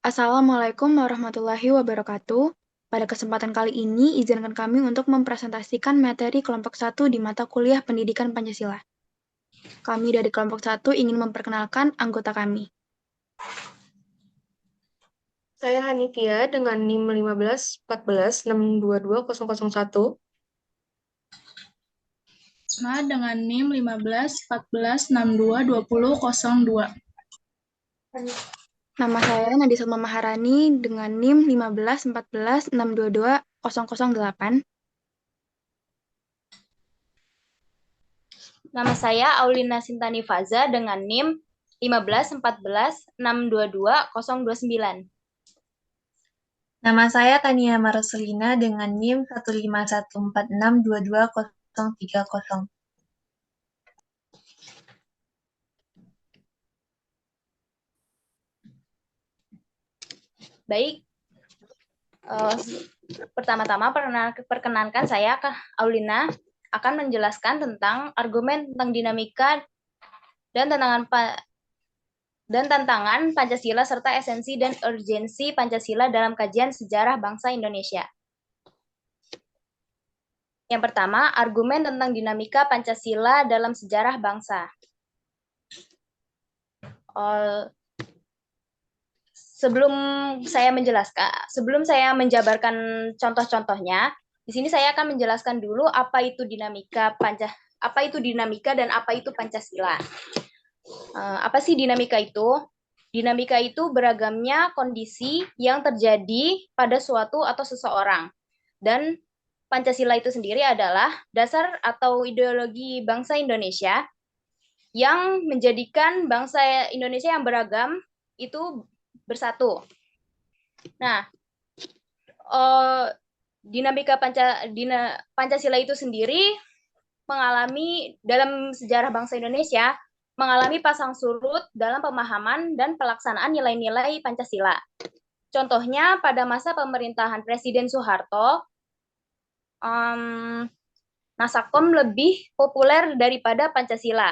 Assalamualaikum warahmatullahi wabarakatuh. Pada kesempatan kali ini, izinkan kami untuk mempresentasikan materi kelompok 1 di mata kuliah Pendidikan Pancasila. Kami dari kelompok 1 ingin memperkenalkan anggota kami. Saya Hanifia dengan NIM 1514622001. Nah, dengan NIM 1514622002. Nama saya Nadi Salma Maharani dengan NIM 1514622008. Nama saya Aulina Sintani Faza dengan NIM 1514622029. Nama saya Tania Maroselina dengan NIM 1514622030. Baik, pertama-tama perkenankan saya Aulina akan menjelaskan tentang argumen tentang dinamika dan tantangan Pancasila serta esensi dan urgensi Pancasila dalam kajian sejarah bangsa Indonesia. Yang pertama, argumen tentang dinamika Pancasila dalam sejarah bangsa. Sebelum saya menjabarkan contoh-contohnya, di sini saya akan menjelaskan dulu apa itu dinamika dan apa itu Pancasila. Apa sih dinamika itu? Dinamika itu beragamnya kondisi yang terjadi pada suatu atau seseorang. Dan Pancasila itu sendiri adalah dasar atau ideologi bangsa Indonesia yang menjadikan bangsa Indonesia yang beragam itu bersatu. Nah, dinamika Pancasila itu sendiri mengalami dalam sejarah bangsa Indonesia mengalami pasang surut dalam pemahaman dan pelaksanaan nilai-nilai Pancasila. Contohnya pada masa pemerintahan Presiden Soeharto, Nasakom lebih populer daripada Pancasila.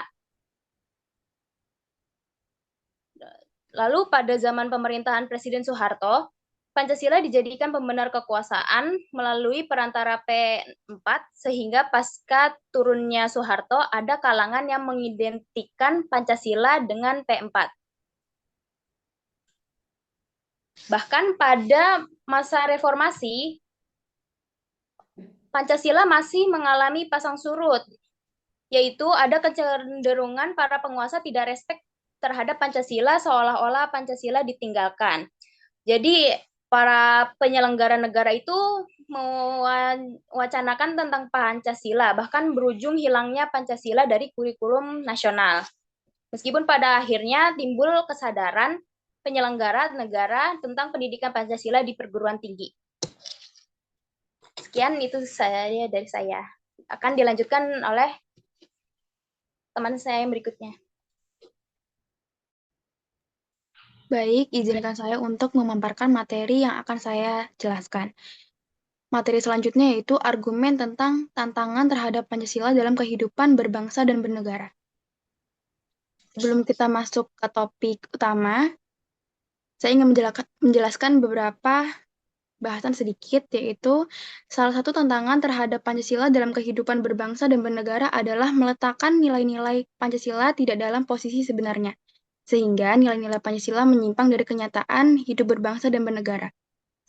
Lalu pada zaman pemerintahan Presiden Soeharto, Pancasila dijadikan pembenar kekuasaan melalui perantara P4, sehingga pasca turunnya Soeharto ada kalangan yang mengidentikan Pancasila dengan P4. Bahkan pada masa reformasi, Pancasila masih mengalami pasang surut, yaitu ada kecenderungan para penguasa tidak respek terhadap Pancasila seolah-olah Pancasila ditinggalkan. Jadi para penyelenggara negara itu mewacanakan tentang Pancasila, bahkan berujung hilangnya Pancasila dari kurikulum nasional. Meskipun pada akhirnya timbul kesadaran penyelenggara negara tentang pendidikan Pancasila di perguruan tinggi. Sekian itu saya dari saya. Akan dilanjutkan oleh teman saya yang berikutnya. Baik, izinkan saya untuk memaparkan materi yang akan saya jelaskan. Materi selanjutnya yaitu argumen tentang tantangan terhadap Pancasila dalam kehidupan berbangsa dan bernegara. Sebelum kita masuk ke topik utama, saya ingin menjelaskan beberapa bahasan sedikit, yaitu salah satu tantangan terhadap Pancasila dalam kehidupan berbangsa dan bernegara adalah meletakkan nilai-nilai Pancasila tidak dalam posisi sebenarnya, sehingga nilai-nilai Pancasila menyimpang dari kenyataan hidup berbangsa dan bernegara.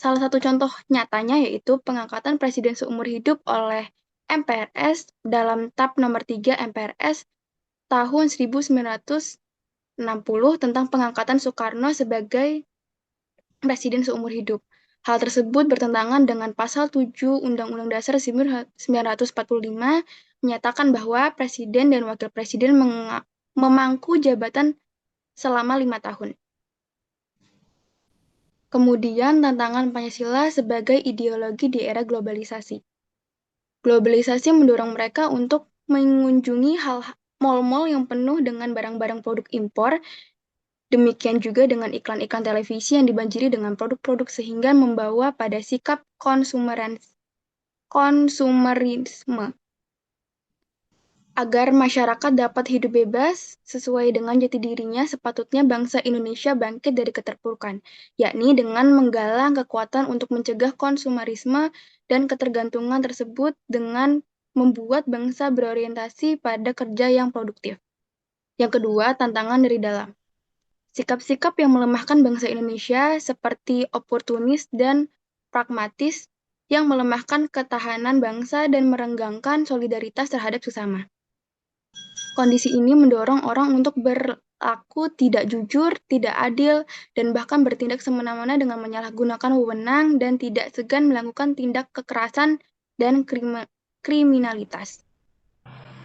Salah satu contoh nyatanya yaitu pengangkatan presiden seumur hidup oleh MPRS dalam TAP nomor 3 MPRS tahun 1960 tentang pengangkatan Soekarno sebagai presiden seumur hidup. Hal tersebut bertentangan dengan pasal 7 Undang-Undang Dasar 1945 menyatakan bahwa presiden dan wakil presiden memangku jabatan selama 5 tahun. Kemudian tantangan Pancasila sebagai ideologi di era globalisasi. Globalisasi mendorong mereka untuk mengunjungi mal-mal yang penuh dengan barang-barang produk impor. Demikian juga dengan iklan-iklan televisi yang dibanjiri dengan produk-produk sehingga membawa pada sikap konsumerisme. Agar masyarakat dapat hidup bebas sesuai dengan jati dirinya, sepatutnya bangsa Indonesia bangkit dari keterpurukan, yakni dengan menggalang kekuatan untuk mencegah konsumerisme dan ketergantungan tersebut dengan membuat bangsa berorientasi pada kerja yang produktif. Yang kedua, tantangan dari dalam. Sikap-sikap yang melemahkan bangsa Indonesia seperti oportunis dan pragmatis yang melemahkan ketahanan bangsa dan merenggangkan solidaritas terhadap sesama. Kondisi ini mendorong orang untuk berlaku tidak jujur, tidak adil, dan bahkan bertindak semena-mena dengan menyalahgunakan wewenang dan tidak segan melakukan tindak kekerasan dan kriminalitas.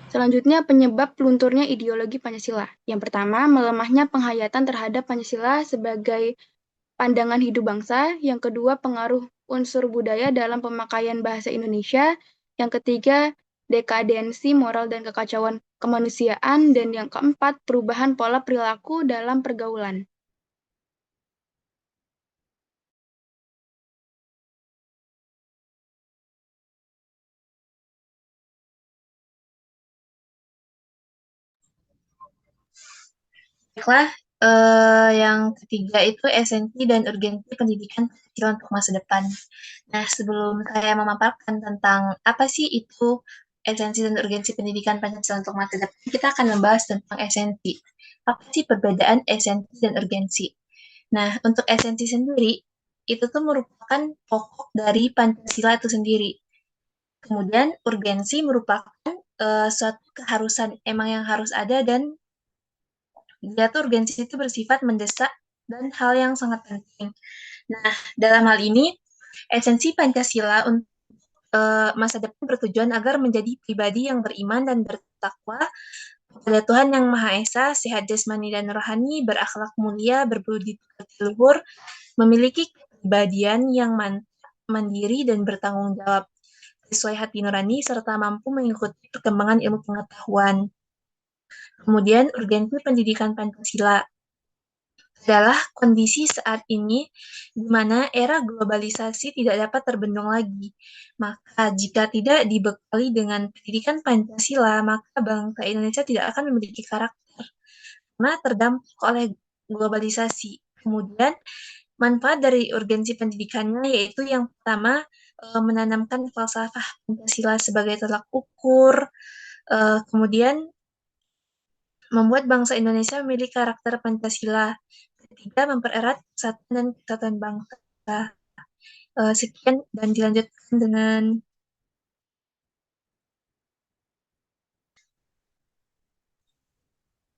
Selanjutnya, penyebab lunturnya ideologi Pancasila. Yang pertama, melemahnya penghayatan terhadap Pancasila sebagai pandangan hidup bangsa. Yang kedua, pengaruh unsur budaya dalam pemakaian bahasa Indonesia. Yang ketiga, dekadensi moral dan kekacauan kemanusiaan. Dan yang keempat, perubahan pola perilaku dalam pergaulan. Baiklah, yang ketiga itu esensi dan urgensi pendidikan Pancasila untuk masa depan. Nah, sebelum saya memaparkan tentang apa sih itu esensi dan urgensi pendidikan Pancasila untuk masa depan, kita akan membahas tentang esensi. Apa sih perbedaan esensi dan urgensi? Nah, untuk esensi sendiri, itu tuh merupakan pokok dari Pancasila itu sendiri. Kemudian urgensi merupakan suatu keharusan, emang yang harus ada, dan dia tuh urgensi itu bersifat mendesak dan hal yang sangat penting. Nah, dalam hal ini, esensi Pancasila untuk masa depan bertujuan agar menjadi pribadi yang beriman dan bertakwa kepada Tuhan Yang Maha Esa, sehat jasmani dan rohani, berakhlak mulia, berbudi pekerti luhur, memiliki kepribadian yang mantap, mandiri, dan bertanggung jawab sesuai hati nurani, serta mampu mengikuti perkembangan ilmu pengetahuan. Kemudian, urgensi pendidikan Pancasila adalah kondisi saat ini di mana era globalisasi tidak dapat terbendung lagi. Maka jika tidak dibekali dengan pendidikan Pancasila, maka bangsa Indonesia tidak akan memiliki karakter karena terdampak oleh globalisasi. Kemudian manfaat dari urgensi pendidikannya yaitu yang pertama menanamkan falsafah Pancasila sebagai tolak ukur, kemudian membuat bangsa Indonesia memiliki karakter Pancasila. Ketiga, mempererat persatuan dan kesatuan bangsa. Sekian dan dilanjutkan dengan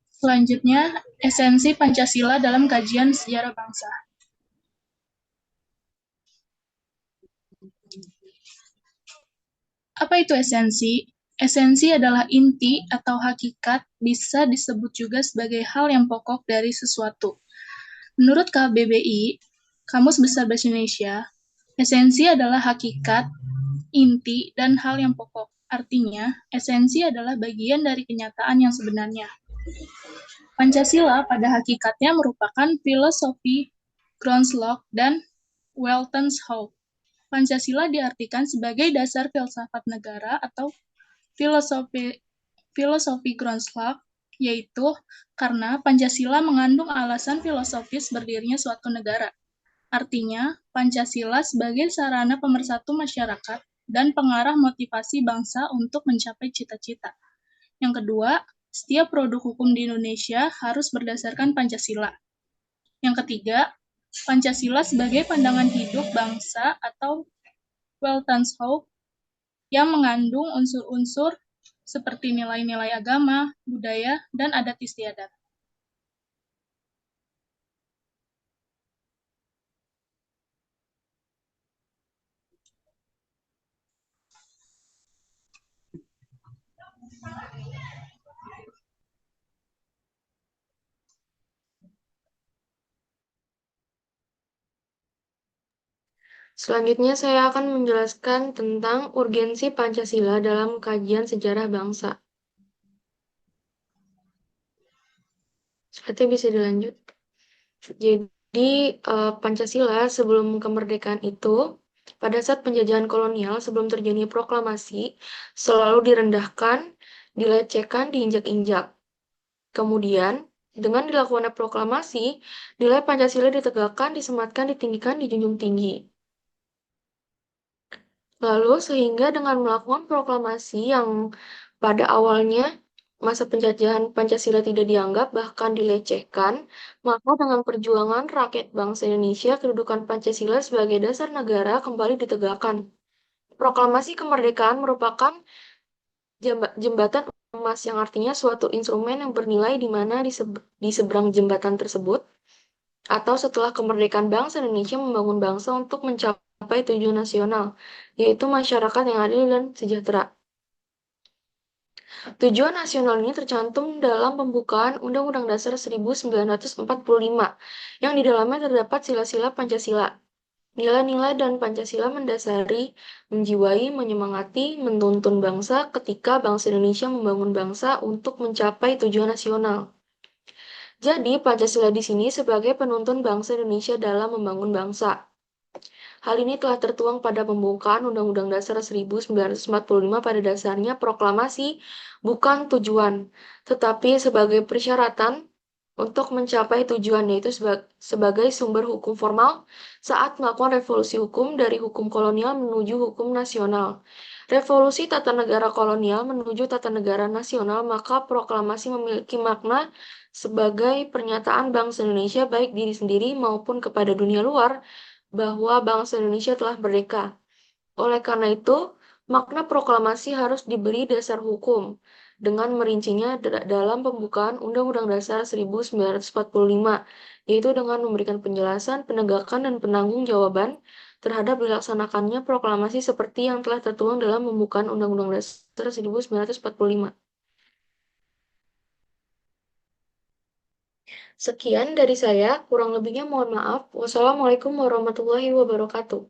Selanjutnya, esensi Pancasila dalam kajian sejarah bangsa. Apa itu esensi? Esensi adalah inti atau hakikat, bisa disebut juga sebagai hal yang pokok dari sesuatu. Menurut KBBI, Kamus Besar Bahasa Indonesia, esensi adalah hakikat, inti, dan hal yang pokok. Artinya, esensi adalah bagian dari kenyataan yang sebenarnya. Pancasila pada hakikatnya merupakan filosofi Groundslok dan Weltanschauung. Pancasila diartikan sebagai dasar filsafat negara atau filosofi Groundslok, yaitu karena Pancasila mengandung alasan filosofis berdirinya suatu negara. Artinya, Pancasila sebagai sarana pemersatu masyarakat dan pengarah motivasi bangsa untuk mencapai cita-cita. Yang kedua, setiap produk hukum di Indonesia harus berdasarkan Pancasila. Yang ketiga, Pancasila sebagai pandangan hidup bangsa atau Weltanschauung yang mengandung unsur-unsur seperti nilai-nilai agama, budaya, dan adat istiadat. Selanjutnya saya akan menjelaskan tentang urgensi Pancasila dalam kajian sejarah bangsa. Seperti bisa dilanjut. Jadi, Pancasila sebelum kemerdekaan itu, pada saat penjajahan kolonial sebelum terjadi proklamasi, selalu direndahkan dilecehkan, diinjak-injak. Kemudian, dengan dilakukannya proklamasi, nilai Pancasila ditegakkan, disematkan, ditinggikan, dijunjung tinggi. Lalu, sehingga dengan melakukan proklamasi yang pada awalnya masa penjajahan Pancasila tidak dianggap, bahkan dilecehkan, maka dengan perjuangan rakyat bangsa Indonesia, kedudukan Pancasila sebagai dasar negara kembali ditegakkan. Proklamasi kemerdekaan merupakan jembatan emas yang artinya suatu instrumen yang bernilai di mana di seberang jembatan tersebut atau setelah kemerdekaan bangsa Indonesia membangun bangsa untuk mencapai tujuan nasional, yaitu masyarakat yang adil dan sejahtera. Tujuan nasional ini tercantum dalam pembukaan Undang-Undang Dasar 1945, yang di dalamnya terdapat sila-sila Pancasila. Nilai-nilai dan Pancasila mendasari, menjiwai, menyemangati, menuntun bangsa ketika bangsa Indonesia membangun bangsa untuk mencapai tujuan nasional. Jadi, Pancasila di sini sebagai penuntun bangsa Indonesia dalam membangun bangsa. Hal ini telah tertuang pada pembukaan Undang-Undang Dasar 1945 pada dasarnya proklamasi bukan tujuan, tetapi sebagai persyaratan untuk mencapai tujuan, yaitu sebagai sumber hukum formal saat melakukan revolusi hukum dari hukum kolonial menuju hukum nasional. Revolusi tata negara kolonial menuju tata negara nasional, maka proklamasi memiliki makna sebagai pernyataan bangsa Indonesia baik diri sendiri maupun kepada dunia luar bahwa bangsa Indonesia telah merdeka. Oleh karena itu, makna proklamasi harus diberi dasar hukum dengan merincinya dalam pembukaan Undang-Undang Dasar 1945, yaitu dengan memberikan penjelasan, penegakan, dan penanggung-jawaban terhadap dilaksanakannya proklamasi seperti yang telah tertuang dalam pembukaan Undang-Undang Dasar 1945. Sekian dari saya, kurang lebihnya mohon maaf. Wassalamualaikum warahmatullahi wabarakatuh.